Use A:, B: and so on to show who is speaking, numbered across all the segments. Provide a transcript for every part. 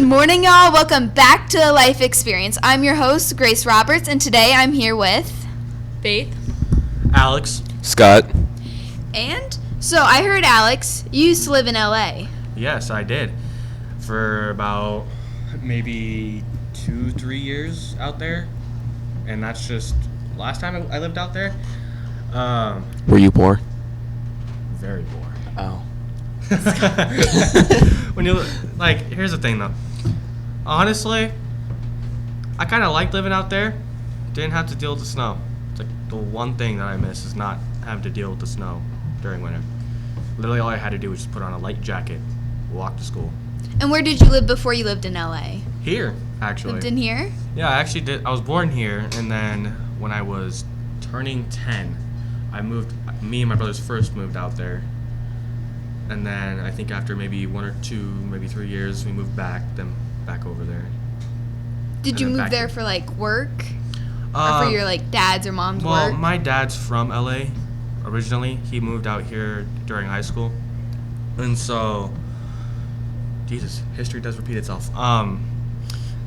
A: morning, y'all. Welcome back to Life Experience. I'm your host, Grace Roberts, and today I'm here with
B: Faith,
C: Alex,
D: Scott.
A: And so I heard, Alex, you used to live in LA.
C: Yes, I did. For about maybe 2-3 years out there. And that's just last time I lived out there.
D: Were you poor?
C: Very poor.
D: Oh.
C: When you here's the thing though. Honestly, I kind of liked living out there. Didn't have to deal with the snow. It's like the one thing that I miss is not having to deal with the snow during winter. Literally all I had to do was just put on a light jacket, walk to school.
A: And where did you live before you lived in LA?
C: Here, actually.
A: Lived in here?
C: Yeah, I actually did. I was born here, and then when I was turning 10, me and my brothers first moved out there. And then I think after maybe 1 or 2, maybe 3 years, we moved back over there.
A: Did you move there for work? Or for your dad's or mom's work?
C: Well, my dad's from LA originally. He moved out here during high school. And so, Jesus, history does repeat itself.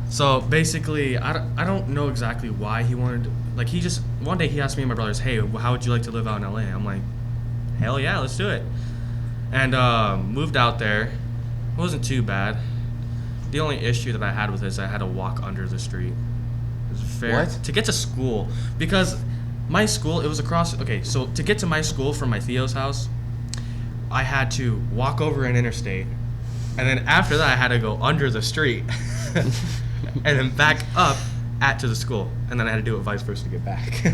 C: So basically, I don't know exactly why he wanted, one day he asked me and my brothers, hey, how would you like to live out in LA? I'm like, hell yeah, let's do it. And moved out there. It wasn't too bad. The only issue that I had with it is I had to walk under the street. It was fair.
D: What?
C: To get to school. Because my school, it was across, okay, so to get to my school from my Theo's house, I had to walk over an interstate. And then after that, I had to go under the street. And then back up to the school. And then I had to do it vice versa to get back.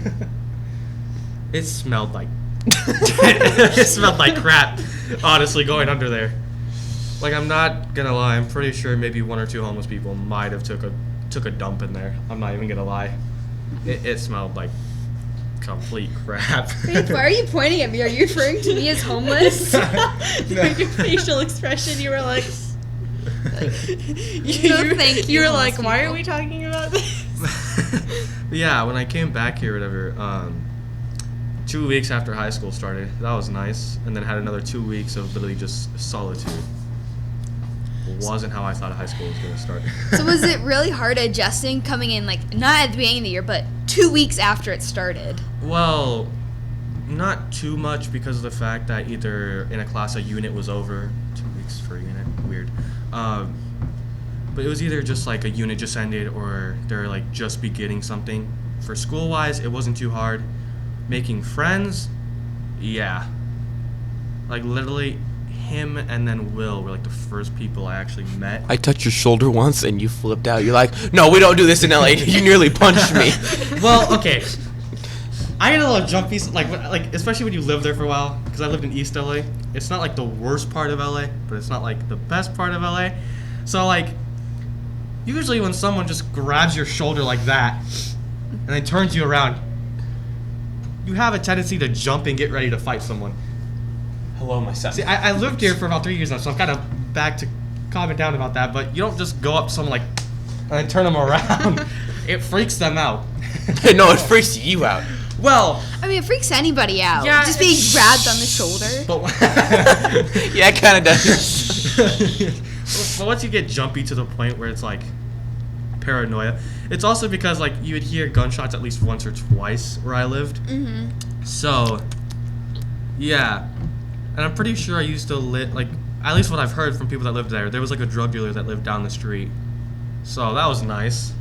C: It smelled like it smelled like crap, honestly, going under there. I'm not gonna lie, I'm pretty sure maybe 1 or 2 homeless people might have took a dump in there. I'm not even gonna lie. It smelled like complete crap.
A: Faith, why are you pointing at me? Are you referring to me as homeless?
B: your facial expression, you were like,
A: thank you.
B: You were like,
A: people.
B: why are we talking about this?
C: Yeah, when I came back here, whatever, 2 weeks after high school started, that was nice, and then had another 2 weeks of literally just solitude. Wasn't how I thought high school was going to start.
A: So was it really hard adjusting coming in, not at the beginning of the year, but 2 weeks after it started?
C: Well, not too much because of the fact that either in a class a unit was over, 2 weeks for a unit, weird. But it was either just a unit just ended or they're just beginning something. For school-wise, it wasn't too hard. Making friends, yeah. Literally, him and then Will were the first people I actually met.
D: I touched your shoulder once and you flipped out. You're like, no, we don't do this in LA. You nearly punched me.
C: Well, okay. I get a little jumpy, especially when you live there for a while, because I lived in East LA. It's not the worst part of LA, but it's not the best part of LA. So usually when someone just grabs your shoulder like that and then turns you around, you have a tendency to jump and get ready to fight someone.
D: Hello, my son.
C: See, I lived here for about 3 years now, so I'm kind of back to calming down about that, but you don't just go up to someone and then turn them around. It freaks them out.
D: No, it freaks you out.
C: Well,
A: I mean, it freaks anybody out.
B: Yeah,
A: just being grabbed on the shoulder.
C: but
D: Yeah, it kind of does.
C: but once you get jumpy to the point where it's paranoia, it's also because you would hear gunshots at least once or twice where I lived.
A: Mm-hmm.
C: So, yeah. And I'm pretty sure I used to live, at least what I've heard from people that lived there was a drug dealer that lived down the street. So that was nice.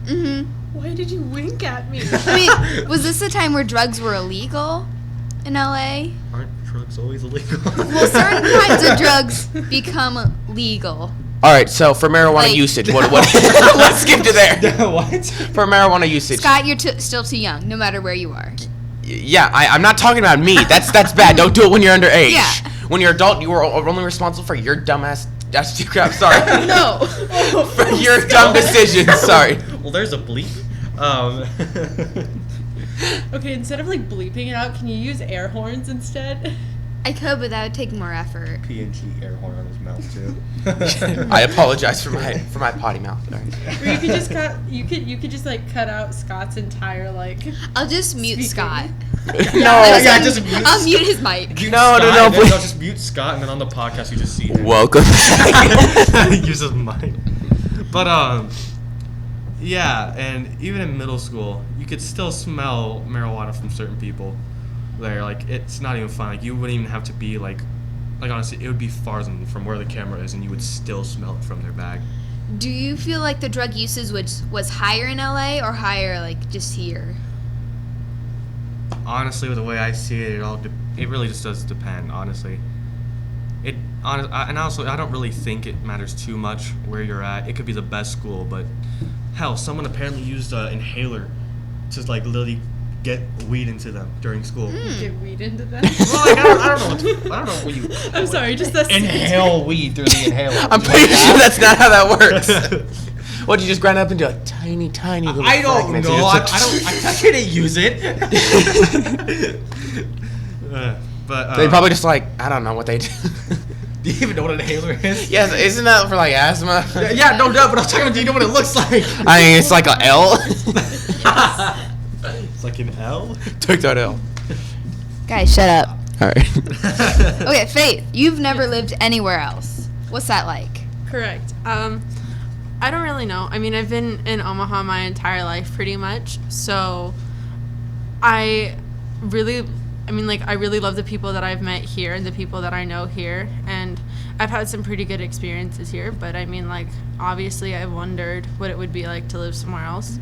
A: Mm-hmm.
B: Why did you wink at me?
A: I mean, was this the time where drugs were illegal in LA?
C: Aren't drugs always illegal?
A: Well, certain kinds of drugs become legal.
D: All right, so for marijuana usage, what let's skip to there.
C: What?
D: For marijuana usage.
A: Scott, you're still too young, no matter where you are.
D: Yeah, I'm not talking about me. That's bad. Don't do it when you're underage.
A: Yeah.
D: When you're adult, you are only responsible for your dumbass. That's too crap. Sorry.
A: No.
D: For your dumb decisions. Sorry.
C: Well, there's a bleep.
B: Okay, instead of bleeping it out, can you use air horns instead?
A: I could, but that would take more effort.
C: PNG air horn on his mouth too.
D: I apologize for my potty mouth. All right.
B: Or you could just cut out Scott's entire
A: I'll just mute
B: speaking.
A: Scott.
C: Yeah, just mute.
A: I'll mute his mic.
D: No,
C: Please.
D: please.
C: Just mute Scott, and then on the podcast you just see him.
D: Welcome.
C: Use his mic. But yeah, and even in middle school, you could still smell marijuana from certain people. There, like it's not even fun. Like you wouldn't even have to be like honestly, it would be far from where the camera is, and you would still smell it from their bag.
A: Do you feel like the drug usage was higher in LA or higher like just here?
C: Honestly, with the way I see it, it really just does depend. Honestly, and also I don't really think it matters too much where you're at. It could be the best school, but hell, someone apparently used an inhaler to like literally get weed into them during school.
B: Get weed into that.
C: Well, like, I don't know what you.
B: I'm sorry, just that.
C: Inhale weed through the inhaler.
D: I'm pretty sure that's not how that works. What, you just grind up into a tiny little
C: I don't
D: fragments
C: know.
D: and
C: I couldn't use it. But
D: they probably just like, I don't know what they do.
C: Do you even know what an inhaler is?
D: Yes, isn't that for like asthma?
C: Yeah, no doubt. But I'm talking about. Do you know what it looks like?
D: I mean, it's like a L.
C: It's like an L.
D: Took that L.
A: Guys, shut up.
D: All right.
A: Okay, Faith, you've never lived anywhere else. What's that like?
B: Correct. I don't really know. I mean, I've been in Omaha my entire life pretty much. So I really love the people that I've met here and the people that I know here. And I've had some pretty good experiences here. But I mean, like, obviously I've wondered what it would be like to live somewhere else.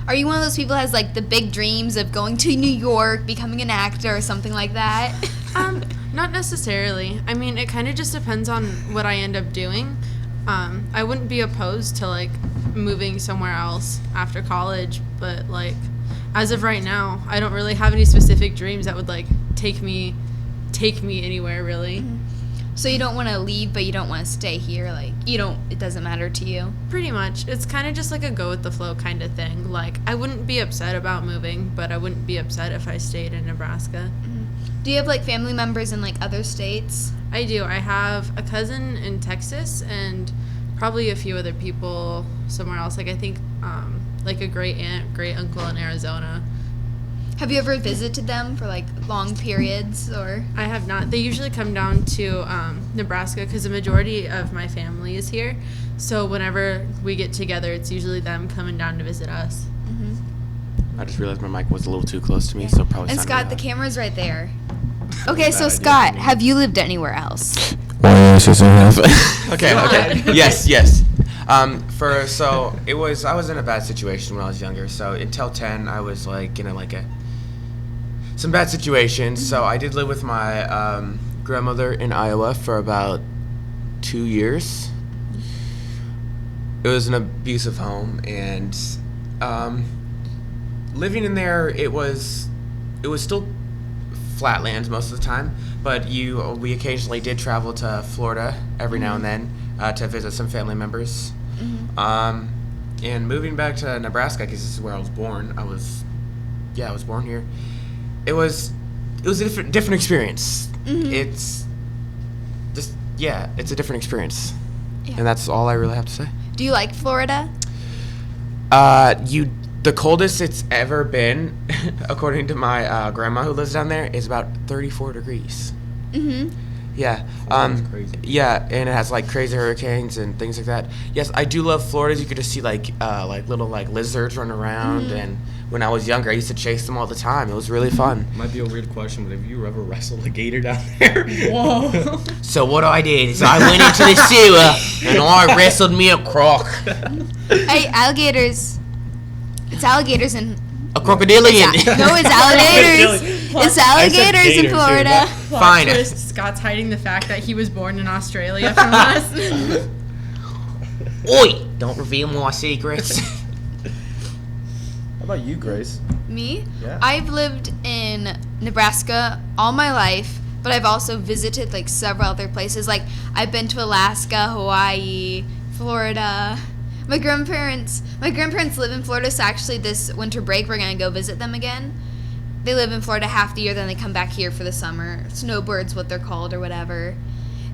A: Are you one of those people who has like the big dreams of going to New York, becoming an actor or something like that?
B: Not necessarily. I mean, it kind of just depends on what I end up doing. I wouldn't be opposed to like moving somewhere else after college, but like as of right now, I don't really have any specific dreams that would like take me anywhere really.
A: Mm-hmm. So you don't want to leave, but you don't want to stay here. Like it doesn't matter to you.
B: Pretty much. It's kind of just like a go with the flow kind of thing. Like I wouldn't be upset about moving, but I wouldn't be upset if I stayed in Nebraska.
A: Do you have like family members in like other states?
B: I do. I have a cousin in Texas and probably a few other people somewhere else. Like I think like a great aunt, great uncle in Arizona.
A: Have you ever visited them for like long periods or?
B: I have not. They usually come down to Nebraska because the majority of my family is here. So whenever we get together, it's usually them coming down to visit us.
A: Mm-hmm.
D: I just realized my mic was a little too close to me, so probably.
A: And
D: sounded
A: Scott,
D: loud.
A: The camera's right there. Okay, so Scott, have you lived anywhere else?
D: Okay. Yes. I was in a bad situation when I was younger. So until 10, I was like some bad situations. So I did live with my grandmother in Iowa for about 2 years. It was an abusive home, and living in there, it was still flatlands most of the time, but we occasionally did travel to Florida every now and then to visit some family members. Mm-hmm. And moving back to Nebraska, because this is where I was born. I was born here. It was a different experience.
A: Mm-hmm.
D: It's a different experience, and that's all I really have to say.
A: Do you like Florida?
D: The coldest it's ever been, according to my grandma who lives down there, is about 34 degrees.
A: Mm-hmm.
D: Yeah.
C: That's crazy.
D: Yeah, and it has like crazy hurricanes and things like that. Yes, I do love Florida. You could just see like little like lizards running around, and when I was younger, I used to chase them all the time. It was really fun.
C: Might be a weird question, but have you ever wrestled a gator down there?
B: Whoa.
D: So what I did is I went into the sewer and I wrestled me a croc.
A: Hey, alligators. It's alligators in...
D: A crocodilian.
A: No, it's alligators. It's alligators in Florida.
D: Fine.
B: Twist, Scott's hiding the fact that he was born in Australia from us.
D: Oi! Don't reveal my secrets.
C: How about you, Grace?
A: Me?
C: Yeah.
A: I've lived in Nebraska all my life, but I've also visited like several other places. Like I've been to Alaska, Hawaii, Florida. My grandparents live in Florida, so actually this winter break we're gonna go visit them again. They live in Florida half the year, then they come back here for the summer. Snowbirds, what they're called or whatever.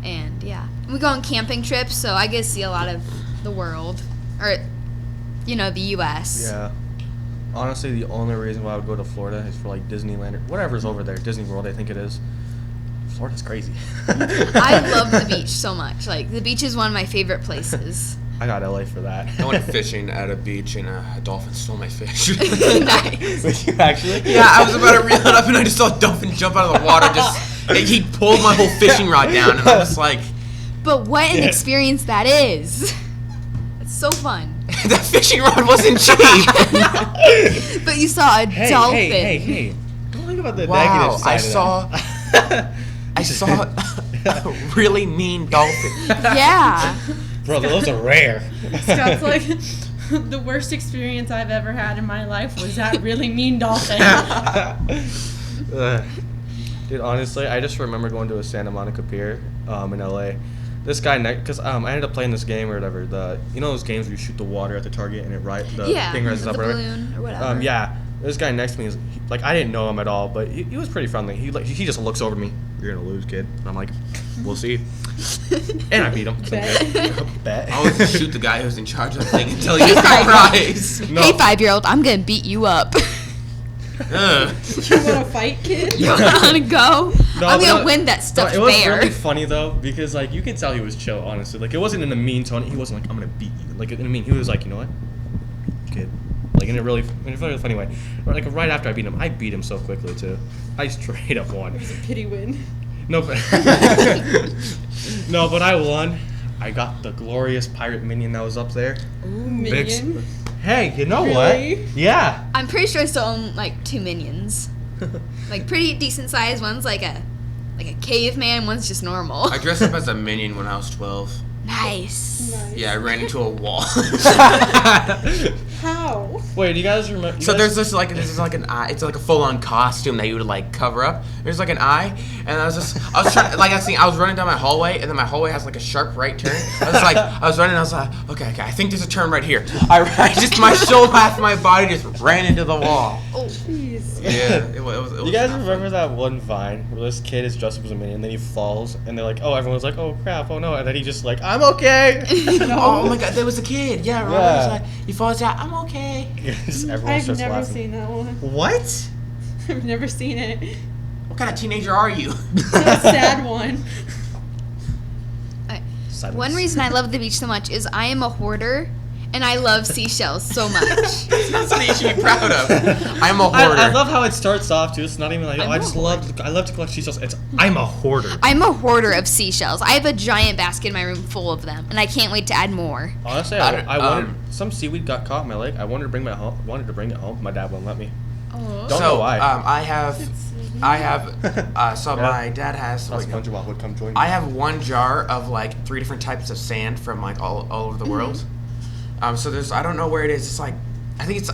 A: And yeah, we go on camping trips, so I get to see a lot of the world, or the U.S.
C: Yeah. Honestly, the only reason why I would go to Florida is for like Disneyland or whatever's over there, Disney World, I think it is. Florida's crazy.
A: I love the beach so much. Like the beach is one of my favorite places.
C: I got LA for that.
D: I went fishing at a beach and a dolphin stole my fish.
A: Nice.
C: Did you actually?
D: Yeah, I was about to reel it up and I just saw a dolphin jump out of the water. He pulled my whole fishing rod down and I was like,
A: But what an experience that is. It's so fun.
D: that fishing rod wasn't cheap.
A: But you saw a dolphin.
C: Hey. Don't think about the
D: Wow,
C: negative side
D: I saw a really mean dolphin.
A: Yeah.
C: Bro, those are rare.
B: Scott's like, the worst experience I've ever had in my life was that really mean dolphin.
C: Dude, honestly, I just remember going to a Santa Monica pier in LA. This guy, because I ended up playing this game or whatever. You know those games where you shoot the water at the target and the thing rises
A: the
C: up or whatever?
A: balloon or whatever.
C: Yeah. This guy next to me I didn't know him at all, but he was pretty friendly. He just looks over to me. You're gonna lose, kid. And I'm like, we'll see. And I beat him. So bet.
D: I always shoot the guy who's in charge of the thing until he gets the prize.
C: No.
A: Hey, 5-year-old, I'm gonna beat you up.
D: Ugh.
B: You want to fight, kid?
A: You wanna go? I'm gonna win that stuffed
C: It was
A: bear.
C: really funny though, because like you could tell he was chill, honestly. Like it wasn't in a mean tone. He wasn't like, I'm gonna beat you. Like in a mean, he was like, you know what, kid. Like in a really funny way. Like right after I beat him so quickly too. I straight up won.
B: It was a pity win.
C: No, but no, but I won. I got the glorious pirate minion that was up there.
B: Ooh, minion.
C: Hey, you know
B: Really?
C: what? Yeah.
A: I'm pretty sure I still own like 2 minions. Like pretty decent sized. One's like a caveman, one's just normal.
D: I dressed up as a minion when I was 12.
A: Nice.
B: Nice.
D: Yeah, I ran into a wall.
B: How?
C: Wait, do you guys remember?
D: So there's like an eye. It's like a full-on costume that you would like cover up. There's like an eye, and I was trying like I was running down my hallway, and then my hallway has like a sharp right turn. I was running, and I was like, okay, I think there's a turn right here. My shoulder, half my body just ran into the wall.
A: Oh,
B: Jeez.
D: Yeah, it was.
C: You guys
D: not
C: remember that one Vine where this kid is dressed up as a minion and then he falls and they're like, oh, everyone's like, oh crap, oh no, and then he just like, I'm okay.
D: Oh my god, there was a kid. Yeah, right.
C: Yeah.
D: Like, he falls out. I'm okay.
C: Everyone
B: I've
C: starts
B: never
C: laughing.
B: seen that one.
C: What?
B: I've never seen it.
D: What kind of teenager are you?
B: It's a sad one.
C: Silence.
A: one reason I love the beach so much is I am a hoarder and I love seashells so much.
D: That's something you should be proud of. I'm a hoarder.
C: I love how it starts off too. It's not even like, oh,
A: I'm
C: I
A: a
C: just
A: hoarder.
C: I love to collect seashells. I'm a hoarder.
A: I'm a hoarder of seashells. I have a giant basket in my room full of them, and I can't wait to add more.
C: Honestly, I wanted some seaweed got caught in my leg. I wanted to bring it home. My dad wouldn't let me.
A: Oh.
C: Don't know why.
D: I have. So my dad has.
C: Now
D: wait, no.
C: SpongeBob would come join me.
D: I have one jar of like 3 different types of sand from like all over the world. So I don't know where it is. It's like, I think it's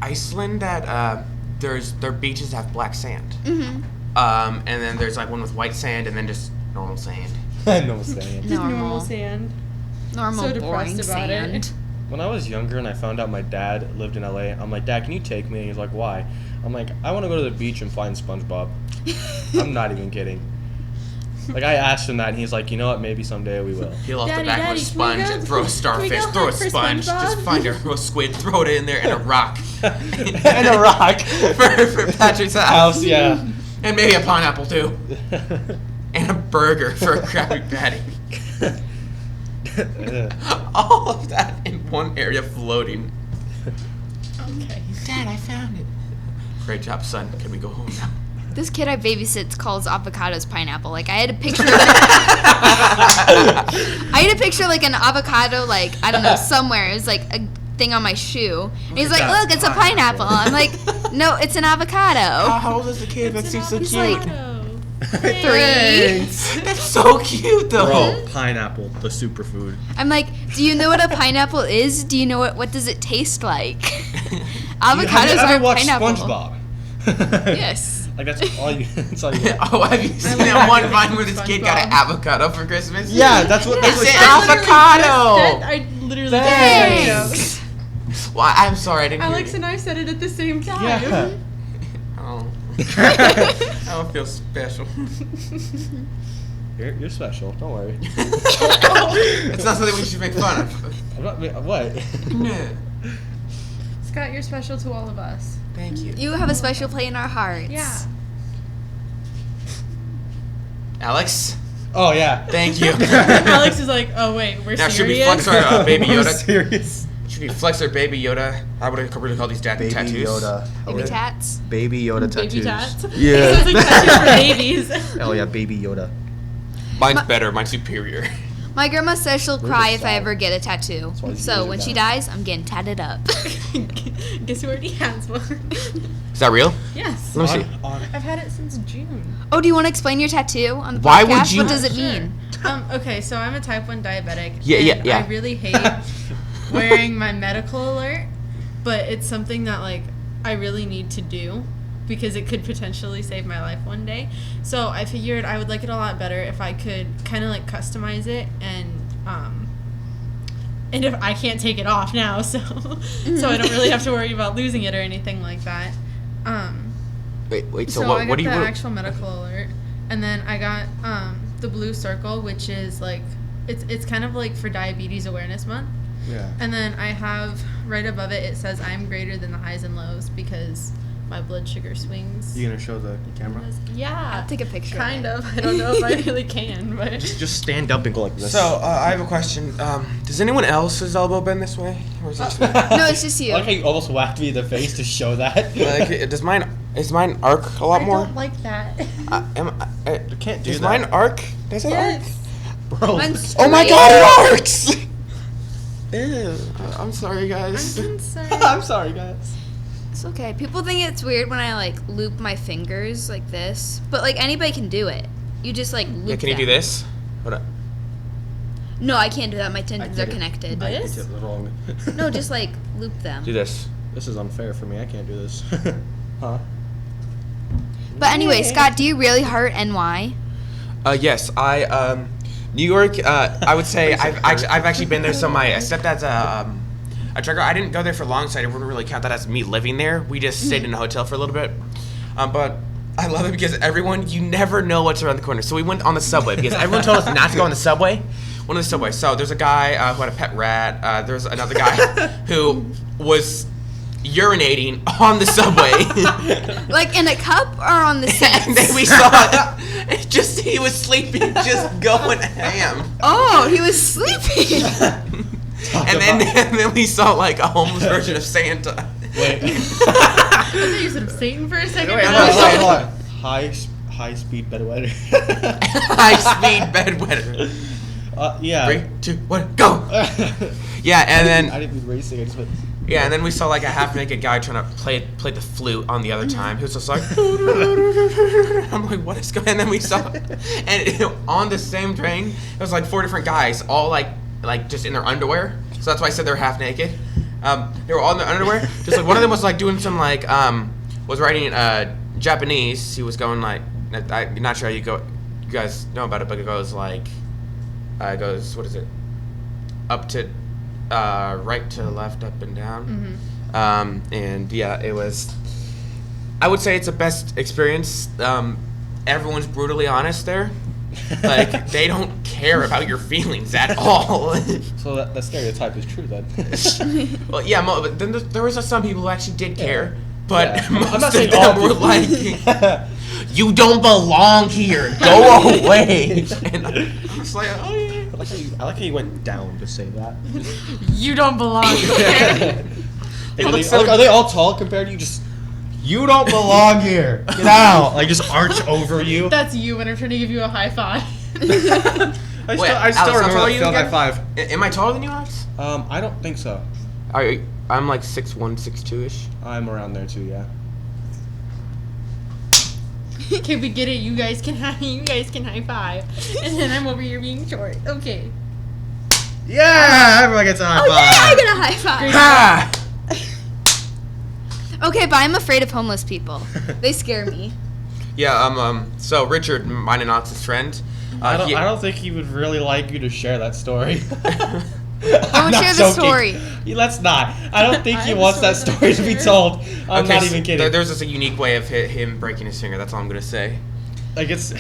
D: Iceland that their beaches have black sand.
A: Mm-hmm.
D: And then there's like one with white sand and then just normal sand.
C: No saying.
B: Just normal sand.
A: Normal,
B: So
A: boring
B: depressed about
A: sand.
B: it.
C: When I was younger and I found out my dad lived in LA, I'm like, Dad, can you take me? And he's like, why? I'm like, I want to go to the beach and find SpongeBob. I'm not even kidding. Like, I asked him that, and he's like, you know what, maybe someday we will.
D: Peel off the
B: Daddy,
D: back of
B: Daddy,
D: a
B: can we
D: sponge
B: go-
D: and throw a
B: can we
D: starfish,
B: go
D: throw a
B: hunt for
D: sponge,
B: SpongeBob?
D: just find a squid, throw it in there, and a rock.
C: And a rock.
D: for Patrick's house.
C: House, yeah.
D: And maybe a pineapple, too. And a burger for a Krabby Patty. All of that in one area floating.
B: Okay.
D: Dad, I found it. Great job, son. Can we go home now?
A: This kid I babysits calls avocados pineapple. Like I had a picture. I had a picture like an avocado, like I don't know, somewhere. It was like a thing on my shoe. And he's like,
C: at that
A: "Look, it's a pineapple." I'm like, "No, it's an avocado."
D: How old is the kid? That seems so
A: He's
D: cute.
A: like-
B: Three.
A: 3.
D: That's so cute, though.
C: Bro, pineapple, the superfood.
A: I'm like, "Do you know what a pineapple is? Do you know what does it taste like?" Avocados
C: Have you
A: are
C: ever watched
A: pineapple.
C: SpongeBob?
A: Yes.
C: Like that's all you. That's all you. Get.
D: Oh, have you seen that one Vine where this kid got an avocado for Christmas?
C: Yeah, that's what. That's
D: It's
C: what.
D: an avocado.
B: I literally
A: Thanks.
D: Well, I'm sorry, I didn't
B: Alex
D: hear
B: and I said it at the same time.
C: Yeah.
D: Oh. I don't feel special.
C: You're special. Don't worry.
D: It's not something we should make fun of.
C: I'm not. What?
D: No.
B: Scott, you're special to all of us.
D: Thank you.
A: You have a special place in our hearts.
B: Yeah.
D: Alex,
C: Oh yeah.
D: Thank you.
B: Alex is like, oh wait, we're
D: Now, should we
B: serious?
D: flex our Baby
C: We're
D: Yoda?
C: serious.
D: Should we flex our Baby Yoda? I would really call these
E: Baby
D: tattoos.
E: Yoda.
A: Baby
E: Okay.
A: tats.
E: Baby Yoda tattoos.
B: Baby tats.
E: Yeah.
B: Sounds like tattoos for babies.
E: Oh yeah, Baby Yoda.
D: Mine's better. Mine's superior.
A: My grandma says she'll
E: Where's
A: cry
E: the
A: if I
E: sound?
A: ever get a tattoo.
E: why these
A: So
E: videos are
A: when she
E: down.
A: dies, I'm getting tatted up.
B: Guess who already has one?
D: Is that real?
B: Yes.
D: Let me see.
B: I've had it since June.
A: Oh, do you want to explain your tattoo on the podcast?
D: Why would you-
A: What does it
B: Sure.
A: mean?
B: Okay, so I'm a type 1 diabetic.
D: Yeah.
B: and I really hate wearing my medical alert, but it's something that like I really need to do because it could potentially save my life one day. So I figured I would like it a lot better if I could kind of like customize it and if I can't take it off now, so I don't really have to worry about losing it or anything like that.
D: Wait. So,
B: So
D: what?
B: I got
D: What do
B: the
D: you?
B: actual medical alert, and then I got the blue circle, which is like it's kind of like for Diabetes Awareness Month.
C: Yeah.
B: And then I have right above it, it says I'm greater than the highs and lows because my blood sugar swings.
C: You gonna show the camera?
B: Yeah.
A: I'll take a picture.
B: Kind of. I don't know if I really can, but
C: Just stand up and go like this.
D: So, I have a question. Does anyone else's elbow bend this way, or is it just me?
A: No, it's just you.
C: I like how you almost whacked me in the face to show that.
D: Like, is mine arc a lot
B: I
D: more?
B: don't like that.
C: You can't do
D: Does
C: that.
D: mine arc? Does it arc?
B: Yes.
C: Bro.
A: Mine's
D: Oh my
A: straight.
D: god, it arcs! Ew. I'm sorry,
B: I'm
D: guys.
B: concerned.
C: I'm sorry, guys.
A: It's okay. People think it's weird when I like loop my fingers like this, but like anybody can do it. You just like loop
D: Yeah, can you
A: them.
D: do this? Hold up.
A: No, I can't do that. My tendons are
C: did it.
A: connected.
B: I-
C: I
B: This?
C: did it wrong.
A: No, just like loop them.
D: Do this.
C: This is unfair for me. I can't do this. Huh?
A: But anyway, Scott, do you really heart NY?
D: Yes, New York. I would say I've actually been there. So my stepdad's a trucker. I didn't go there for long, so I wouldn't really count that as me living there. We just stayed in a hotel for a little bit. But I love it because you never know what's around the corner. So we went on the subway because everyone told us not to go on the subway. Went on the subway. So there's a guy who had a pet rat. There's another guy who was urinating on the subway.
A: Like in a cup or on the seats?
D: And then we saw he was sleeping, just going ham.
A: Oh, he was sleeping.
D: And then we saw like a homeless version of Santa.
C: Wait.
B: I thought you said Satan for a second.
D: Wait,
B: but
D: hold
B: I
D: on,
B: was
D: hold
B: like,
C: on. High speed bedwetter.
D: High speed bedwetter.
C: Yeah.
D: 3, 2, 1, go! Yeah, and then
C: I didn't mean racing. I just went.
D: yeah, and then we saw like a half naked guy trying to play the flute on the other time. He was just like, I'm like, what is going? And then we saw, and on the same train, it was like 4 different guys, all like just in their underwear. So that's why I said they're half naked. They were all in their underwear. Just like one of them was like doing some like was writing Japanese. He was going like, I'm not sure how you guys know about it, but it goes like, what is it? Up to, right to left, up and down. And yeah, it was, I would say it's the best experience. Everyone's brutally honest there. Like, they don't care about your feelings at all.
C: So that stereotype is true then.
D: Well, yeah, but then there was some people who actually did care, but
C: Yeah.
D: most
C: I'm not
D: of
C: saying
D: them
C: all
D: were
C: people.
D: like, you don't belong here, go away. And I was like, oh yeah.
C: I like how you went down to say that.
B: you don't belong here.
C: Are they all tall compared to you? Just, you don't belong here. Get out. Like, just arch over you.
B: That's you when I'm trying to give you a high five.
C: I
D: Wait,
C: still
D: Alex,
C: remember
D: how tall are
C: that
D: you
C: failed
D: again?
C: high five.
D: Am I taller than you, Alex?
C: I don't think so.
D: I'm like 6'1", 6'2"-ish.
C: I'm around there too, yeah.
B: Okay, we get it. You guys can high five, and then I'm over here being short. Okay.
C: Yeah, everyone gets a high
A: Oh yeah, I
C: five.
A: get a high five.
D: Ha!
A: Okay, but I'm afraid of homeless people. They scare me.
D: Yeah, so Richard, mine and Alex's friend.
C: I don't think he would really like you to share that story.
A: Don't share the story.
C: Let's not. I don't think
B: I
C: he
B: have a
C: wants that
B: story
C: story to be
B: to
C: told. I'm
D: Okay,
C: not
D: so
C: even kidding.
D: There's just a unique way of him breaking his finger. That's all I'm gonna say.
C: Like, it's.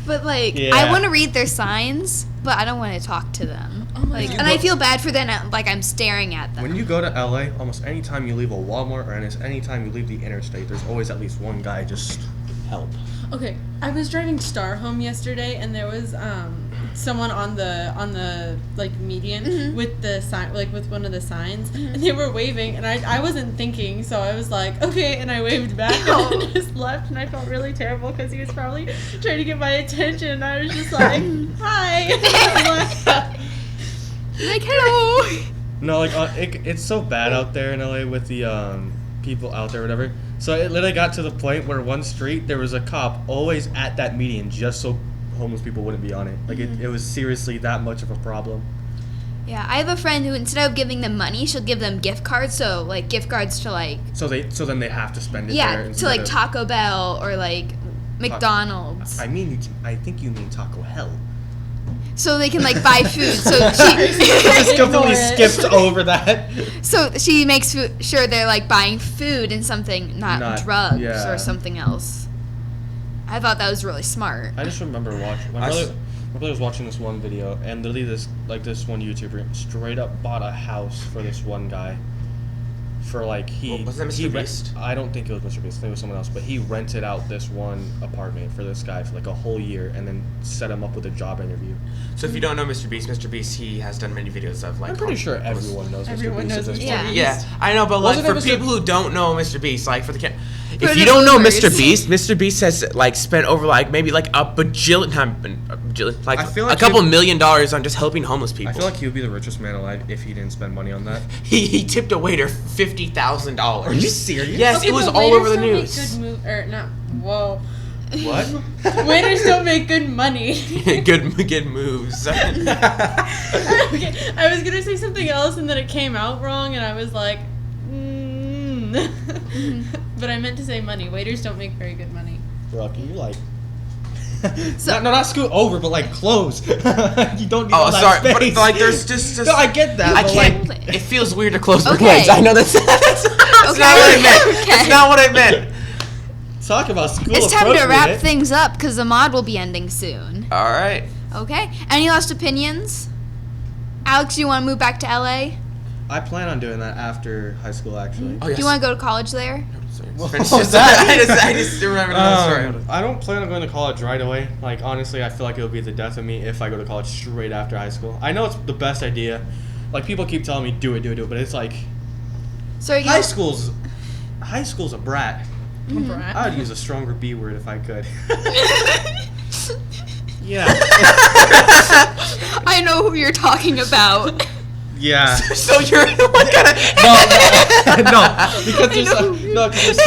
A: But like,
C: Yeah.
A: I want to read their signs, but I don't want to talk to them.
B: Oh my
A: Like,
B: God.
A: and I feel bad for them. Like I'm staring at them.
C: When you go to LA, almost any time you leave a Walmart or any time you leave the interstate, there's always at least one guy just help.
B: Okay, I was driving Star home yesterday, and there was someone on the like median with the sign, like with one of the signs, and they were waving, and I wasn't thinking, so I was like, okay, and I waved back, and then just left, and I felt really terrible because he was probably trying to get my attention, and I was just like, hi.
A: Like, hello.
C: No, like it's so bad out there in LA with the people out there, or whatever. So it literally got to the point where one street there was a cop always at that median just so homeless people wouldn't be on it. Like it was seriously that much of a problem.
A: Yeah, I have a friend who instead of giving them money, she'll give them gift cards. So like gift cards to like
C: So then they have to spend it there.
A: yeah, to
C: instead
A: like
C: of-
A: Taco Bell or like McDonald's.
C: I think you mean Taco Hell.
A: So they can like buy food. So
C: I just completely
B: Ignore it.
C: skipped over that.
A: she makes sure they're like buying food and something, not drugs
C: yeah.
A: or something else. I thought that was really smart.
C: I just remember watching my brother was watching this one video, and literally this one YouTuber straight up bought a house for this one guy. For like
D: Was that Mr. Beast?
C: I don't think it was Mr. Beast. I think it was someone else. But he rented out this one apartment for this guy for like a whole year, and then set him up with a job interview.
D: So if you don't know Mr. Beast, he has done many videos of like.
C: I'm pretty sure everyone knows
B: Everyone
C: Mr. Beast
B: knows
C: at this
A: Mr.
C: point.
A: Beast.
D: Yeah, I know, but like
C: Wasn't
D: for
C: it Mr.
D: people who don't know Mr. Beast, like for the
A: For
D: if
A: the
D: you don't know
A: boomers.
D: Mr. Beast has like spent over like maybe like a bajillion, like
C: I feel like
D: a couple $1 million on just helping homeless people.
C: I feel like he would be the richest man alive if he didn't spend money on that.
D: he tipped a waiter $50,000.
C: Are you serious?
D: Yes,
B: Okay,
D: it was
B: but
D: all over the
B: waiters
D: news.
B: don't make good or not. Whoa.
C: What?
B: Waiters don't make good money.
D: good moves.
B: Okay, I was gonna say something else and then it came out wrong and I was like, but I meant to say money. Waiters don't make very good money.
C: Rocky, you like.
A: So-
C: not scoot over, but like close. You don't need all
D: Oh,
C: that
D: sorry, but
C: space.
D: like there's just
C: No, I get that.
D: I
C: but,
D: can't.
C: Like,
D: It feels weird to close my
A: Okay.
D: legs. I know that's not what I meant.
A: Okay.
D: That's not what I meant.
C: talk about school.
A: It's time to wrap
C: appropriate.
A: things up because the mod will be ending soon.
D: All right.
A: Okay. Any last opinions? Alex, you want to move back to LA?
C: I plan on doing that after high school, actually.
D: Oh,
A: Do you want to go to college there?
C: What
D: Finish
C: was
D: this.
C: that?
D: I just remembered another story.
C: I don't plan on going to college right away. Like, honestly, I feel like it'll be the death of me if I go to college straight after high school. I know it's the best idea. Like, people keep telling me, do it, but it's like,
A: So you
C: high school's a brat.
B: Brat.
C: I would use a stronger B word if I could. Yeah.
A: I know who you're talking about.
C: Yeah.
D: So you're what kind of?
C: No, because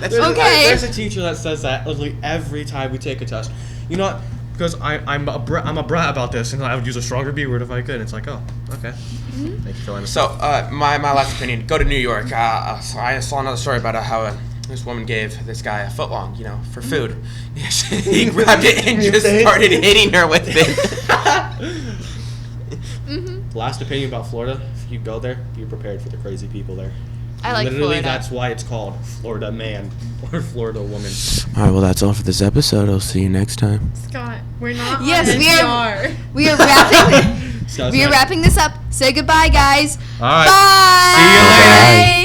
C: there's
A: Okay.
C: there's a teacher that says that literally every time we take a test. You know what? Because I'm a brat about this, and I would use a stronger B word if I could. It's like, oh, okay. Thank you for letting me.
D: So my last opinion. Go to New York. So I saw another story about how this woman gave this guy a footlong, for food. He grabbed it and just started hitting her with it.
C: Last opinion about Florida: if you go there, be prepared for the crazy people there.
A: I like
C: Literally,
A: Florida.
C: that's why it's called Florida Man or Florida Woman.
D: All right. Well, that's all for this episode. I'll see you next time.
B: Scott, we're not
A: Yes,
B: on
A: we are-
B: NPR.
A: We are wrapping.
C: So
A: We are
C: nice.
A: wrapping this up. Say goodbye, guys.
C: All right.
A: Bye.
C: See you later.
A: Bye.